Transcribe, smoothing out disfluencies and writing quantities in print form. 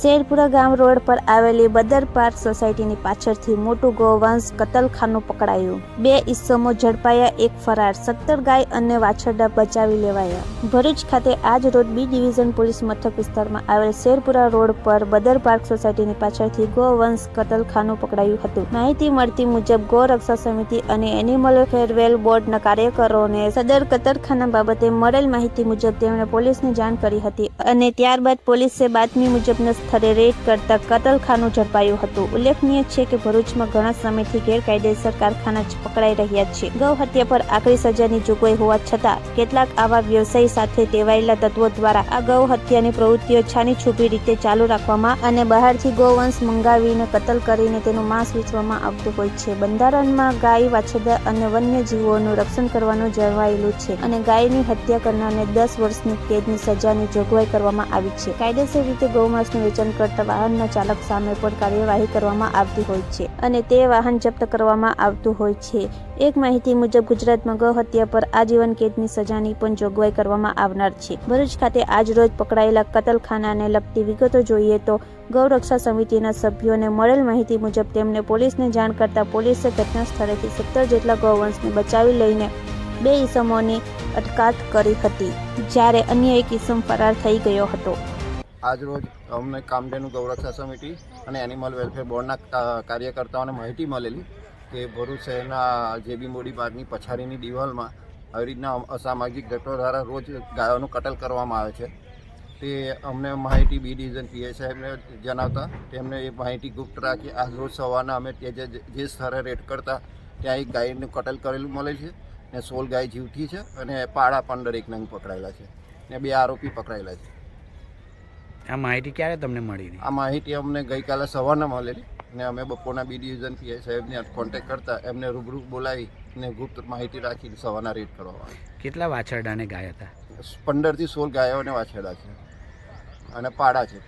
શેરપુરા ગામ રોડ પર આવેલી બદર પાર્ક સોસાયટીની પાછળથી મોટું ગૌવંશ કતલખાનું પકડાયું. 2 ઇસમો ઝડપાયા, એક ફરાર. 17 ગાય અને વાછરડા બચાવી લેવાયા. ભરૂચ ખાતે આજ રોજ બી ડિવિઝન પોલીસ મથક વિસ્તારમાં આવેલ શેરપુરા રોડ પર બદર પાર્ક સોસાયટીની પાછળથી ગૌવંશ કતલખાનું પકડાયું હતું. માહિતી મળતી મુજબ ગૌરક્ષા સમિતિ અને એનિમલ ફેરવેલ બોર્ડના કાર્યકરોને સદર કતલખાના બાબતે મળેલ માહિતી મુજબ તેમણે પોલીસને જાણ કરી હતી અને ત્યારબાદ પોલીસે બાતમી મુજબના સ્થળે રેડ કરતા કતલખાનું ઝડપાયું હતું. ઉલ્લેખનીય છે કે ભરૂચમાં ઘણા સમયથી ગેરકાયદેસર કારખાના પકડાઈ રહ્યા છે. ગૌ હત્યા પર આકરી સજાની જોગવાઈ હોવા છતાં કેટલાક આવા વ્યવસાય સાથે ટેવાયેલા તત્વો દ્વારા આ ગૌ હત્યાની પ્રવૃત્તિઓ છાની છુપી રીતે ચાલુ રાખવામાં અને બહારથી ગૌવંશ મંગાવીને કતલ કરીને તેનું માંસ વેચવામાં આવતું હોય છે. બંધારણમાં ગાય, વાછરડા અને વન્ય જીવોનું રક્ષણ કરવાનું જણાવાયેલું છે અને ગાયની હત્યા કરનારને 10 વર્ષની કેદની સજાની જોગવાઈ કરવામાં આવી છે. કાયદેસર રીતે ગૌમાંસનું વેચાણ કરતા વાહનના ચાલક સામે પણ કાર્યવાહી કરવામાં આવતી હોય છે અને તે વાહન જપ્ત કરવામાં આવતું હોય છે. એક માહિતી મુજબ ગુજરાતમાં ગૌ હત્યા પર આજીવન કેદની સજાની પણ જોગવાઈ કરવામાં આવનાર છે. ભરૂચ ખાતે આજ રોજ પકડાયેલા કતલખાનાને લગતી વિગતો જોઈએ તો ગૌરક્ષા સમિતિના સભ્યોને મળેલ માહિતી મુજબ તેમને પોલીસને જાણ કરતા પોલીસે ઘટના સ્થળેથી 17 જેટલા ગૌવંશને બચાવી લઈને 2 ઇસમોની અટકાયત કરી હતી, જ્યારે અન્ય એક ઇસમ ફરાર થઈ ગયો હતો. આજરોજ અમને કામધેનુ ગૌરક્ષા સમિતિ અને એનિમલ વેલફેર બોર્ડના કાર્યકર્તાઓને માહિતી મળેલી કે ભરૂચ શહેરના જેબી મોડી પાર્કની પછાડીની દિવાલમાં આવી રીતના અસામાજિક તત્વો દ્વારા રોજ ગાયોનું કતલ કરવામાં આવે છે. તે અમને માહિતી બી ડિવિઝન પીઆઈ સાહેબને જણાવતા તેમને એ માહિતી ગુપ્ત રાખી આજરોજ સવારના અમે જે સ્થળે રેડ કરતા ત્યાં એક ગાયનું કતલ કરેલું મળે છે ને 16 ગાય જીવતી છે અને પાડા 15 એક નંગ પકડાયેલા છે ને 2 આરોપી પકડાયેલા છે. આ માહિતી ક્યારે તમને મળી? આ માહિતી અમને ગઈકાલે સવારના મળેલી ને અમે બપોરના બી ડિવિઝન પીઆઈ સાહેબને કોન્ટેક્ટ કરતા એમને રૂબરૂ બોલાવી ને ગુપ્ત માહિતી રાખી સવારના રેડ કરવામાં આવી. કેટલા વાછરડા અને ગાય હતા? 15 થી 16 ગાયો અને વાછરડા છે અને પાડા છે.